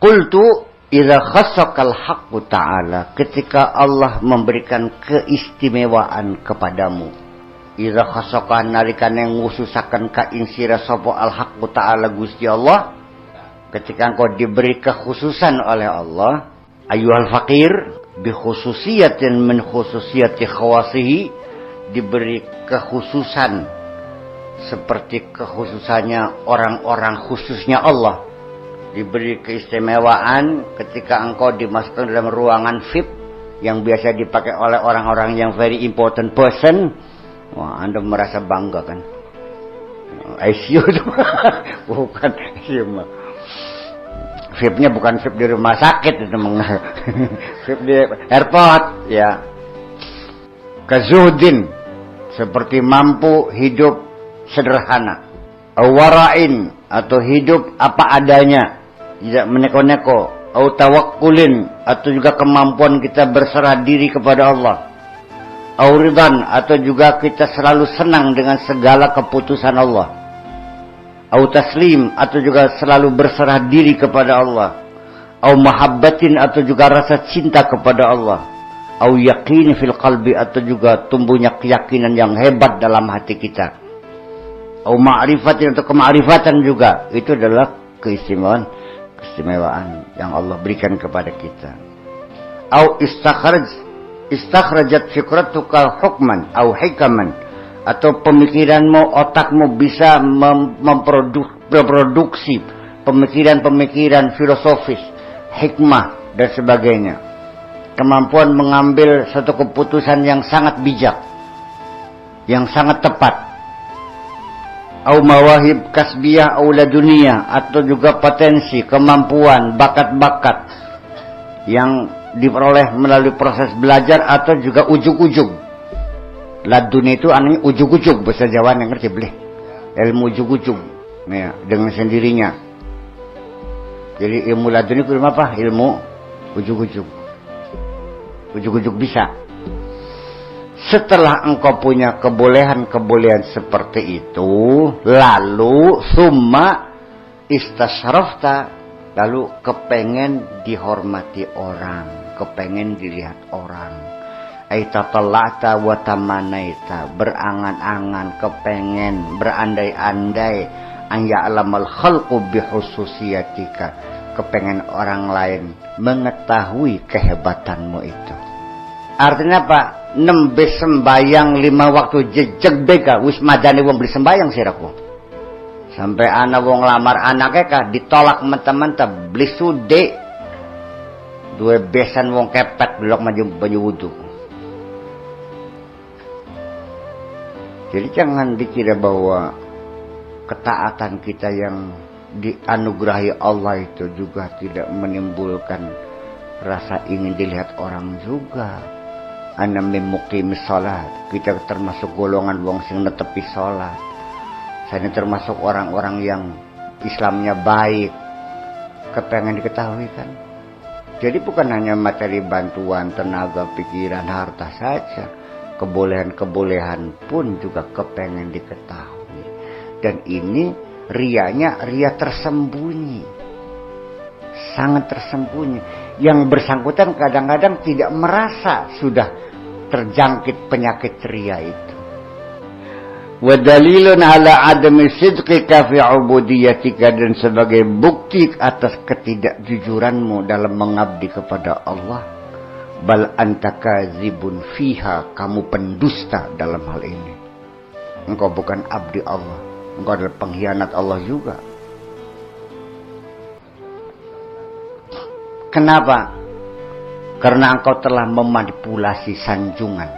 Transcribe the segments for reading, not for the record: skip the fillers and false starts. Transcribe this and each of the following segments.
Qultu idza khassakal haqqu ta'ala, ketika Allah memberikan keistimewaan kepadamu. Idza khassaka nalikane ngususaken ka ing sira sapa al haqqu ta'ala Gusti Allah, ketika engkau diberi kekhususan oleh Allah, ayyuhal faqir bi khususiyatin min khususiyati khawasihi, diberi kekhususan seperti kekhususannya orang-orang khususnya Allah, diberi keistimewaan ketika engkau dimasukkan dalam ruangan VIP yang biasa dipakai oleh orang-orang yang very important person. Wah, Anda merasa bangga kan? ICU itu bukan ICU mah. VIP-nya bukan VIP di rumah sakit itu VIP di airport ya. Kazuhdin, seperti mampu hidup sederhana. Awarain, atau hidup apa adanya, tidak meneko-neko. Au tawakkulin, atau juga kemampuan kita berserah diri kepada Allah. Au ridan, atau juga kita selalu senang dengan segala keputusan Allah. Au taslim, atau juga selalu berserah diri kepada Allah. Au mahabbatin, atau juga rasa cinta kepada Allah. Au yaqin fil qalbi, atau juga tumbuhnya keyakinan yang hebat dalam hati kita. Au ma'rifatin, atau kema'rifatan juga. Itu adalah keistimewaan yang Allah berikan kepada kita. Au istakhrajat fikratuka hukman au hikaman, atau pemikiranmu, otakmu bisa memproduksi pemikiran-pemikiran filosofis, hikmah dan sebagainya. Kemampuan mengambil satu keputusan yang sangat bijak, yang sangat tepat. Au mawahib kasbiyah au laduniyah, atau juga potensi, kemampuan, bakat-bakat yang diperoleh melalui proses belajar atau juga ujug-ujug. Laduni itu anehnya ujug-ujug, bahasa Jawa yang ngerti boleh. Ilmu ujug-ujug ya, dengan sendirinya. Jadi ilmu laduni itu apa? Ilmu ujug-ujug. Ujug-ujug bisa. Setelah engkau punya kebolehan-kebolehan seperti itu, lalu summa istasyrafta, lalu kepengen dihormati orang, kepengen dilihat orang. Aitatalla'ta wa tamanaita, berangan-angan, kepengen, berandai-andai, an ya'lamal khalqu bihususiyatika, kepengen orang lain mengetahui kehebatanmu itu. Artinya apa? Nembe sembayang 5 waktu jejeg bega wis madane wong beli sembayang siraku. Sampai ana wong lamar anake ka ditolak mentah-mentah beli sude. Dua besan wong kepet belok maju banyu wudu. Jadi jangan dikira bahwa ketaatan kita yang dianugerahi Allah itu juga tidak menimbulkan rasa ingin dilihat orang juga. Ana memuqimi salat, kita termasuk golongan wong sing netepi salat. Saya termasuk orang-orang yang Islamnya baik, kepengen diketahui kan. Jadi bukan hanya materi bantuan, tenaga, pikiran, harta saja, kebolehan-kebolehan pun juga kepengen diketahui. Dan ini rianya ria tersembunyi, sangat tersembunyi. Yang bersangkutan kadang-kadang tidak merasa sudah terjangkit penyakit ria itu. Wa dalilun ala adami sidqika fi ubudiyatika, dan sebagai bukti atas ketidakjujuranmu dalam mengabdi kepada Allah. Bal anta kadzibun fiha, kamu pendusta dalam hal ini. Engkau bukan abdi Allah, engkau adalah pengkhianat Allah juga. Kenapa? Karena engkau telah memanipulasi sanjungan.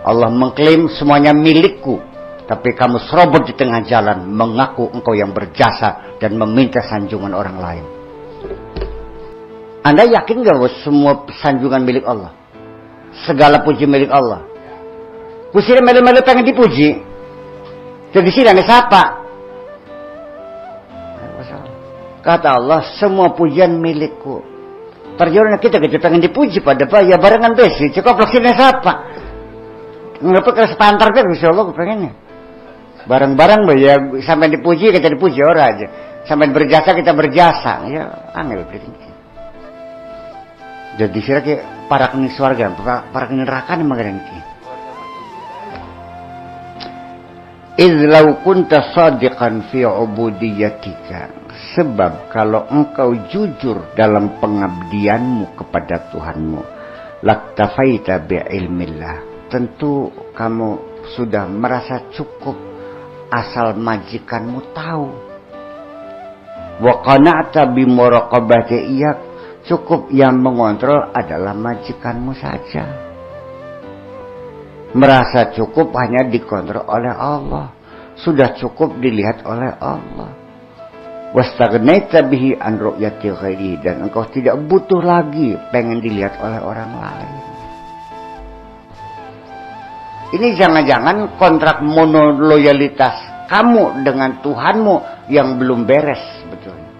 Allah mengklaim semuanya milikku, tapi kamu serobot di tengah jalan, mengaku engkau yang berjasa dan meminta sanjungan orang lain. Anda yakin gak bahwa semua sanjungan milik Allah? Segala puji milik Allah? Kusir melu-melu pengen dipuji, jadi sidangnya siapa? Kata Allah, semua pujian milikku. Perjuangan kita pengen dipuji pada ya barengan besi, cukup laksina siapa? Ngapa keras pantar kan Insya Allah pengennya. Bareng-bareng ya sampai dipuji kita dipuji orang aja. Sampai berjasa kita berjasa. Ya angel berarti. Jadi sira ke para kini swarga, para kini neraka ni magadan ki. Idz law kunta shadiqan fi ubudiyatika. Sebab kalau engkau jujur dalam pengabdianmu kepada Tuhanmu, laktafaita bi'ilmillah. Tentu kamu sudah merasa cukup asal majikanmu tahu. Wa qana'ta bi muraqabati iyak. Cukup yang mengontrol adalah majikanmu saja. Merasa cukup hanya dikontrol oleh Allah. Sudah cukup dilihat oleh Allah. Wastaghnaita bihi an ru'yati ghairi, dan engkau tidak butuh lagi pengen dilihat oleh orang lain. Ini jangan-jangan kontrak monoloyalitas kamu dengan Tuhanmu yang belum beres sebetulnya.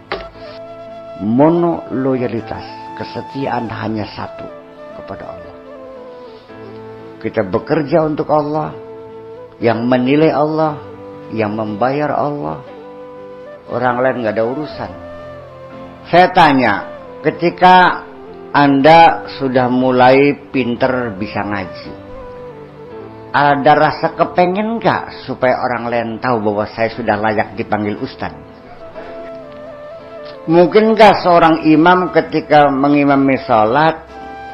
Monoloyalitas, kesetiaan hanya satu kepada Allah. Kita bekerja untuk Allah, yang menilai Allah, yang membayar Allah. Orang lain nggak ada urusan. Saya tanya, ketika Anda sudah mulai pinter bisa ngaji, ada rasa kepengen nggak supaya orang lain tahu bahwa saya sudah layak dipanggil ustaz? Mungkinkah seorang imam ketika mengimami sholat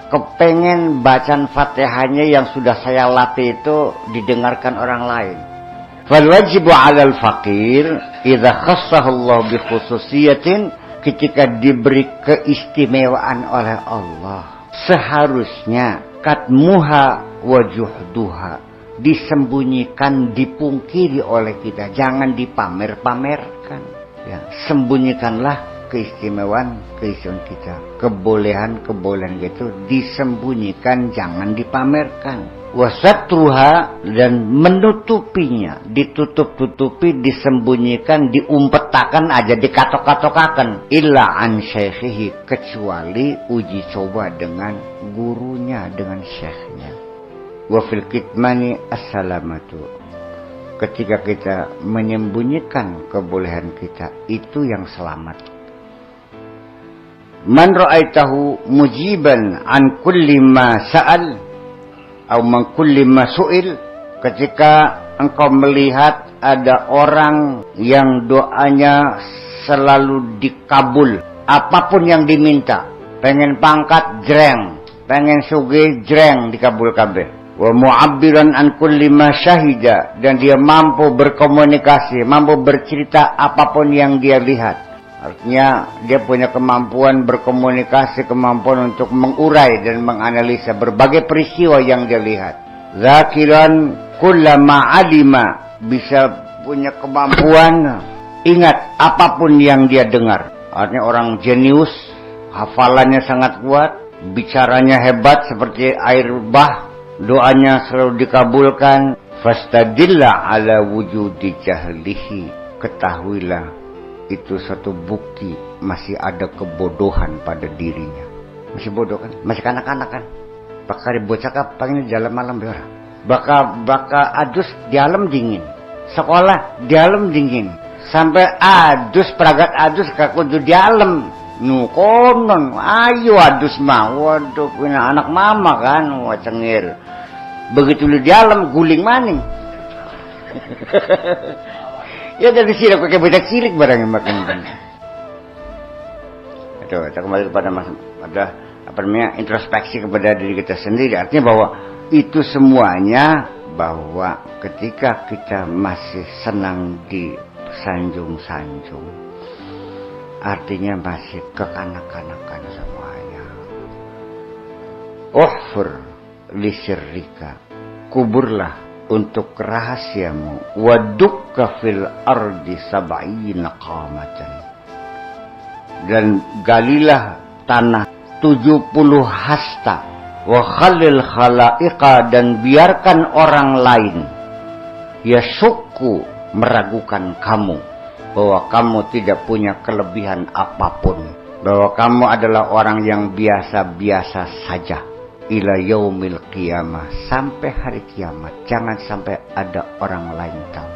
kepengen bacaan Fatihahnya yang sudah saya latih itu didengarkan orang lain? Fal wajibu 'alal faqir idza khassahu Allah bi khususiyatin, ketika diberi keistimewaan oleh Allah, seharusnya katmuha wa juhduha, disembunyikan, dipungkiri oleh kita, jangan dipamer-pamerkan. Ya, sembunyikanlah keistimewaan kita, kebolehan itu disembunyikan, jangan dipamerkan. Wasatruha, dan menutupinya, ditutup-tutupi, disembunyikan, diumpetakan aja, dikatok-katokakan. Illa an syekhihi, kecuali uji coba dengan gurunya, dengan syekhnya. Wa fil kitmani assalamatu, ketika kita menyembunyikan kebolehan kita, itu yang selamat. Man ra'aitahu mujiban an kulli ma sa'al atau man kulli ma su'il, ketika engkau melihat ada orang yang doanya selalu dikabul, apapun yang diminta, pengen pangkat jreng, pengen sugih jreng, dikabul kabeh. Wa mu'abbiran an kulli ma syahida, dan dia mampu berkomunikasi, mampu bercerita apapun yang dia lihat. Artinya dia punya kemampuan berkomunikasi, kemampuan untuk mengurai dan menganalisa berbagai peristiwa yang dia lihat. Zakiran kullama alima, bisa punya kemampuan ingat apapun yang dia dengar. Artinya orang jenius, hafalannya sangat kuat, bicaranya hebat seperti air bah, doanya selalu dikabulkan. Fastadilla ala wujudi jahlihi, ketahuilah itu satu bukti masih ada kebodohan pada dirinya. Masih bodoh kan? Masih kanak-kanak kan? Bakal bocah pengen jalan malam biar. Baka adus di alam dingin. Sekolah di alam dingin. Sampai adus peragat adus kakudu di alam. Nu konon ayo adus mah. Waduh punya anak mama kan, wah cengir. Begitu lu di alam guling maning. Ya dari sini aku kayak bocah cilik barang yang makan. Itu kita kembali kepada introspeksi kepada diri kita sendiri. Artinya bahwa itu semuanya, bahwa ketika kita masih senang disanjung-sanjung, artinya masih kekanak-kanakan semuanya. Uhfur li sirrika, kuburlah untuk rahasiamu, wadukka fil ardi sab'ina qamatan, dan galilah tanah 70 hasta, wa khalil khalaiqa, dan biarkan orang lain yasukku, meragukan kamu bahwa kamu tidak punya kelebihan apapun, bahwa kamu adalah orang yang biasa-biasa saja. Ila yaumil qiyamah, sampai hari kiamat, jangan sampai ada orang lain tahu.